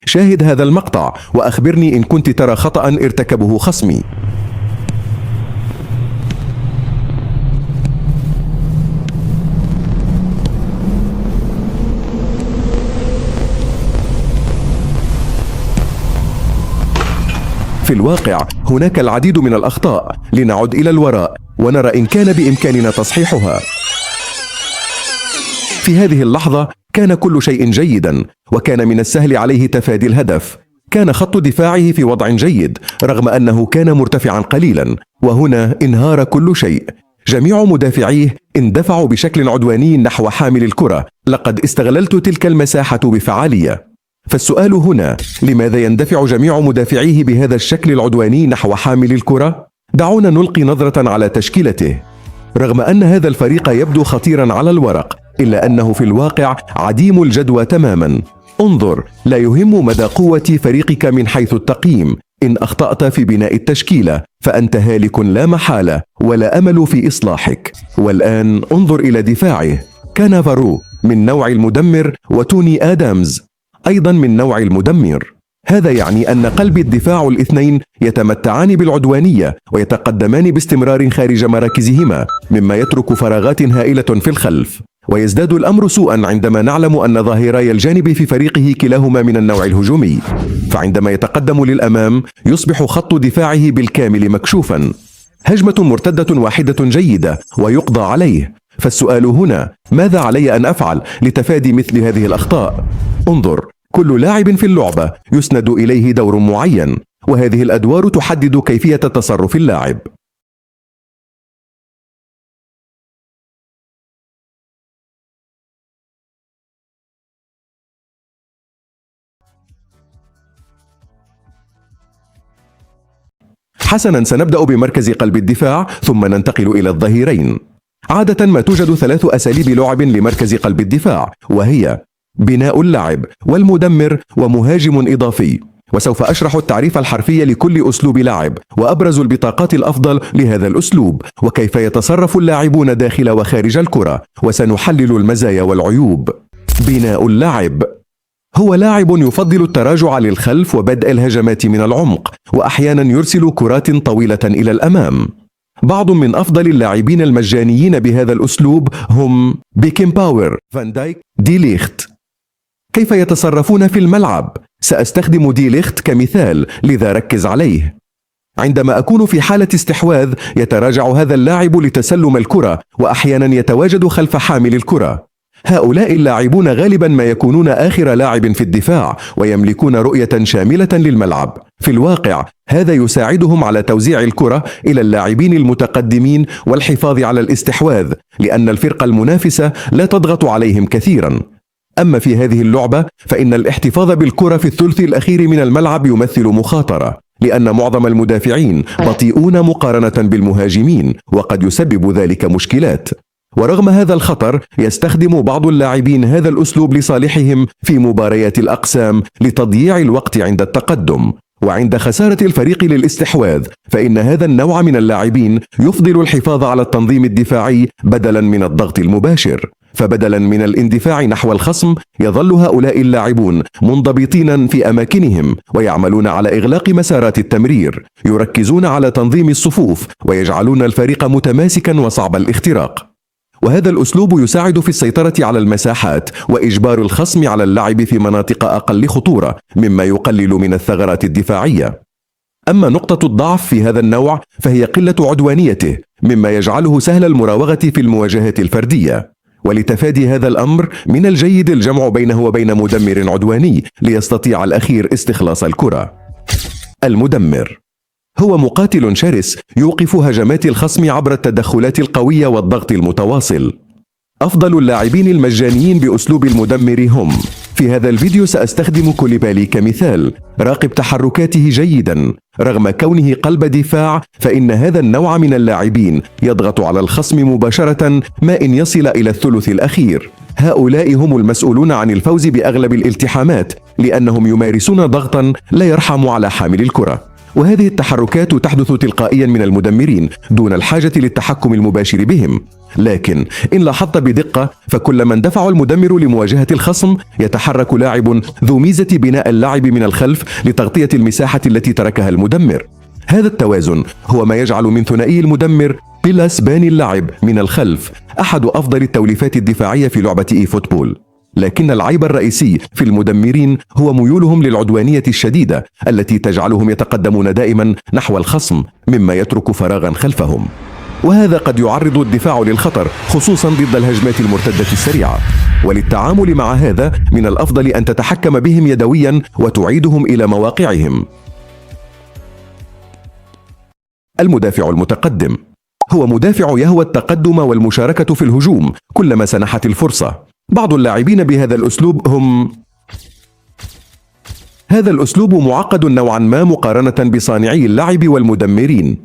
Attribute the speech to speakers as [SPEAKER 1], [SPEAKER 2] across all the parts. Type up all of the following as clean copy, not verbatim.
[SPEAKER 1] شاهد هذا المقطع وأخبرني إن كنت ترى خطأ ارتكبه خصمي. في الواقع هناك العديد من الأخطاء، لنعد إلى الوراء ونرى إن كان بإمكاننا تصحيحها. في هذه اللحظة كان كل شيء جيدا، وكان من السهل عليه تفادي الهدف. كان خط دفاعه في وضع جيد رغم أنه كان مرتفعا قليلا، وهنا انهار كل شيء. جميع مدافعيه اندفعوا بشكل عدواني نحو حامل الكرة. لقد استغللت تلك المساحة بفعالية. فالسؤال هنا، لماذا يندفع جميع مدافعيه بهذا الشكل العدواني نحو حامل الكرة؟ دعونا نلقي نظرة على تشكيلته. رغم أن هذا الفريق يبدو خطيرا على الورق، إلا أنه في الواقع عديم الجدوى تماما. انظر، لا يهم مدى قوة فريقك من حيث التقييم. إن أخطأت في بناء التشكيلة فأنت هالك لا محالة، ولا أمل في إصلاحك. والآن انظر إلى دفاعه. كانافارو من نوع المدمر، وتوني آدامز أيضا من نوع المدمر. هذا يعني أن قلب الدفاع الاثنين يتمتعان بالعدوانية ويتقدمان باستمرار خارج مراكزهما، مما يترك فراغات هائلة في الخلف. ويزداد الأمر سوءا عندما نعلم أن ظاهراي الجانب في فريقه كلاهما من النوع الهجومي، فعندما يتقدم للأمام يصبح خط دفاعه بالكامل مكشوفا. هجمة مرتدة واحدة جيدة ويقضى عليه. فالسؤال هنا، ماذا علي أن أفعل لتفادي مثل هذه الأخطاء؟ انظر، كل لاعب في اللعبة يسند إليه دور معين، وهذه الأدوار تحدد كيفية تصرف اللاعب. حسنا، سنبدأ بمركز قلب الدفاع ثم ننتقل إلى الظهيرين. عادة ما توجد 3 أساليب لعب لمركز قلب الدفاع، وهي بناء اللعب، والمدمر، ومهاجم إضافي. وسوف أشرح التعريف الحرفي لكل أسلوب لعب، وأبرز البطاقات الأفضل لهذا الأسلوب، وكيف يتصرف اللاعبون داخل وخارج الكرة، وسنحلل المزايا والعيوب. بناء اللعب هو لاعب يفضل التراجع للخلف وبدء الهجمات من العمق، وأحيانا يرسل كرات طويلة إلى الأمام. بعض من أفضل اللاعبين المجانيين بهذا الأسلوب هم بيكنباور، فان دايك، دي ليخت. كيف يتصرفون في الملعب؟ سأستخدم دي ليخت كمثال، لذا ركز عليه. عندما أكون في حالة استحواذ يتراجع هذا اللاعب لتسلم الكرة، وأحيانا يتواجد خلف حامل الكرة. هؤلاء اللاعبون غالبا ما يكونون آخر لاعب في الدفاع، ويملكون رؤية شاملة للملعب. في الواقع هذا يساعدهم على توزيع الكرة إلى اللاعبين المتقدمين والحفاظ على الاستحواذ، لأن الفرقة المنافسة لا تضغط عليهم كثيرا. أما في هذه اللعبة فإن الاحتفاظ بالكرة في الثلث الأخير من الملعب يمثل مخاطرة، لأن معظم المدافعين بطيئون مقارنة بالمهاجمين، وقد يسبب ذلك مشكلات. ورغم هذا الخطر يستخدم بعض اللاعبين هذا الأسلوب لصالحهم في مباريات الأقسام لتضييع الوقت عند التقدم. وعند خسارة الفريق للاستحواذ فإن هذا النوع من اللاعبين يفضل الحفاظ على التنظيم الدفاعي بدلا من الضغط المباشر. فبدلا من الاندفاع نحو الخصم يظل هؤلاء اللاعبون منضبطين في أماكنهم، ويعملون على إغلاق مسارات التمرير، يركزون على تنظيم الصفوف، ويجعلون الفريق متماسكا وصعب الاختراق. وهذا الأسلوب يساعد في السيطرة على المساحات وإجبار الخصم على اللعب في مناطق أقل خطورة، مما يقلل من الثغرات الدفاعية. أما نقطة الضعف في هذا النوع فهي قلة عدوانيته، مما يجعله سهل المراوغة في المواجهات الفردية. ولتفادي هذا الأمر من الجيد الجمع بينه وبين مدمر عدواني ليستطيع الأخير استخلاص الكرة. المدمر هو مقاتل شرس يوقف هجمات الخصم عبر التدخلات القوية والضغط المتواصل. أفضل اللاعبين المجانيين بأسلوب المدمر هم: في هذا الفيديو سأستخدم كوليبالي كمثال. راقب تحركاته جيدا. رغم كونه قلب دفاع فإن هذا النوع من اللاعبين يضغط على الخصم مباشرة ما إن يصل إلى الثلث الأخير. هؤلاء هم المسؤولون عن الفوز بأغلب الالتحامات، لأنهم يمارسون ضغطا لا يرحم على حامل الكرة. وهذه التحركات تحدث تلقائيا من المدمرين دون الحاجة للتحكم المباشر بهم. لكن إن لاحظت بدقة فكلما اندفع المدمر لمواجهة الخصم يتحرك لاعب ذو ميزة بناء اللعب من الخلف لتغطية المساحة التي تركها المدمر. هذا التوازن هو ما يجعل من ثنائي المدمر بيلاس باني اللعب من الخلف أحد أفضل التوليفات الدفاعية في لعبة إي فوتبول. لكن العيب الرئيسي في المدمرين هو ميولهم للعدوانية الشديدة التي تجعلهم يتقدمون دائما نحو الخصم مما يترك فراغا خلفهم، وهذا قد يعرض الدفاع للخطر خصوصا ضد الهجمات المرتدة السريعة. وللتعامل مع هذا من الأفضل أن تتحكم بهم يدويا وتعيدهم إلى مواقعهم. المدافع المتقدم هو مدافع يهوى التقدم والمشاركة في الهجوم كلما سنحت الفرصة. بعض اللاعبين بهذا الأسلوب هم هذا الأسلوب معقد نوعا ما مقارنة بصانعي اللعب والمدمرين،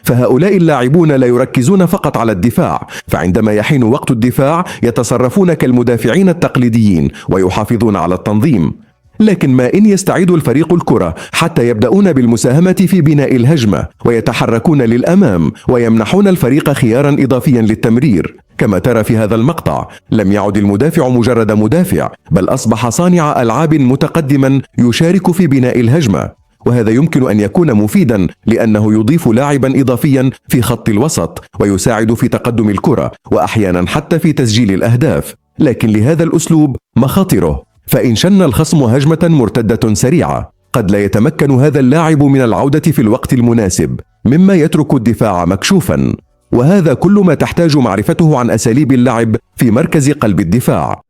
[SPEAKER 1] فهؤلاء اللاعبون لا يركزون فقط على الدفاع، فعندما يحين وقت الدفاع يتصرفون كالمدافعين التقليديين ويحافظون على التنظيم. لكن ما إن يستعيد الفريق الكرة حتى يبدأون بالمساهمة في بناء الهجمة ويتحركون للأمام ويمنحون الفريق خيارا إضافيا للتمرير. كما ترى في هذا المقطع لم يعد المدافع مجرد مدافع، بل أصبح صانع ألعاب متقدما يشارك في بناء الهجمة، وهذا يمكن أن يكون مفيدا لأنه يضيف لاعبا إضافيا في خط الوسط ويساعد في تقدم الكرة وأحيانا حتى في تسجيل الأهداف. لكن لهذا الأسلوب مخاطره، فإن شن الخصم هجمة مرتدة سريعة قد لا يتمكن هذا اللاعب من العودة في الوقت المناسب، مما يترك الدفاع مكشوفا. وهذا كل ما تحتاج معرفته عن أساليب اللعب في مركز قلب الدفاع.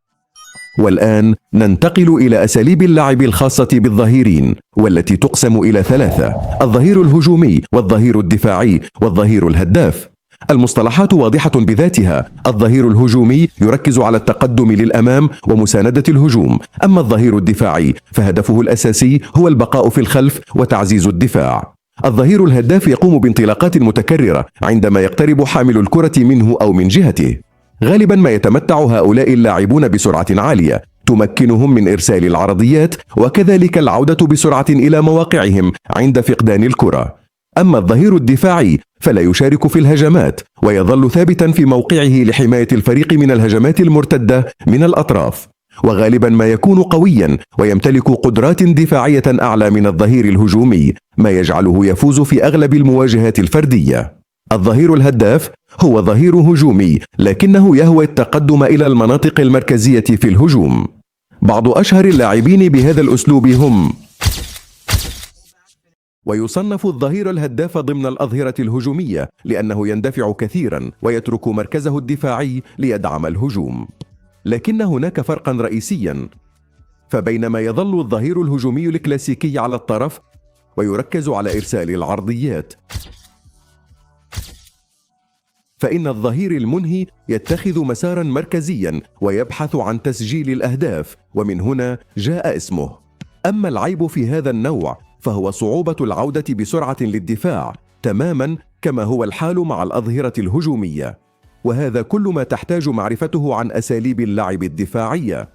[SPEAKER 1] والآن ننتقل إلى أساليب اللعب الخاصة بالظهيرين، والتي تقسم إلى ثلاثة: الظهير الهجومي والظهير الدفاعي والظهير الهداف. المصطلحات واضحة بذاتها. الظهير الهجومي يركز على التقدم للأمام ومساندة الهجوم، أما الظهير الدفاعي فهدفه الأساسي هو البقاء في الخلف وتعزيز الدفاع. الظهير الهداف يقوم بانطلاقات متكررة عندما يقترب حامل الكرة منه أو من جهته. غالبا ما يتمتع هؤلاء اللاعبون بسرعة عالية تمكنهم من إرسال العرضيات وكذلك العودة بسرعة إلى مواقعهم عند فقدان الكرة. أما الظهير الدفاعي فلا يشارك في الهجمات ويظل ثابتا في موقعه لحماية الفريق من الهجمات المرتدة من الأطراف، وغالبا ما يكون قويا ويمتلك قدرات دفاعية أعلى من الظهير الهجومي، ما يجعله يفوز في أغلب المواجهات الفردية. الظهير الهداف هو ظهير هجومي لكنه يهوى التقدم إلى المناطق المركزية في الهجوم. بعض أشهر اللاعبين بهذا الأسلوب هم ويصنف الظهير الهداف ضمن الأظهرة الهجومية لأنه يندفع كثيرا ويترك مركزه الدفاعي ليدعم الهجوم. لكن هناك فرقا رئيسيا، فبينما يظل الظهير الهجومي الكلاسيكي على الطرف ويركز على إرسال العرضيات، فإن الظهير المنهي يتخذ مسارا مركزيا ويبحث عن تسجيل الأهداف، ومن هنا جاء اسمه. أما العيب في هذا النوع فهو صعوبة العودة بسرعة للدفاع، تماما كما هو الحال مع الأظهرة الهجومية. وهذا كل ما تحتاج معرفته عن أساليب اللعب الدفاعية.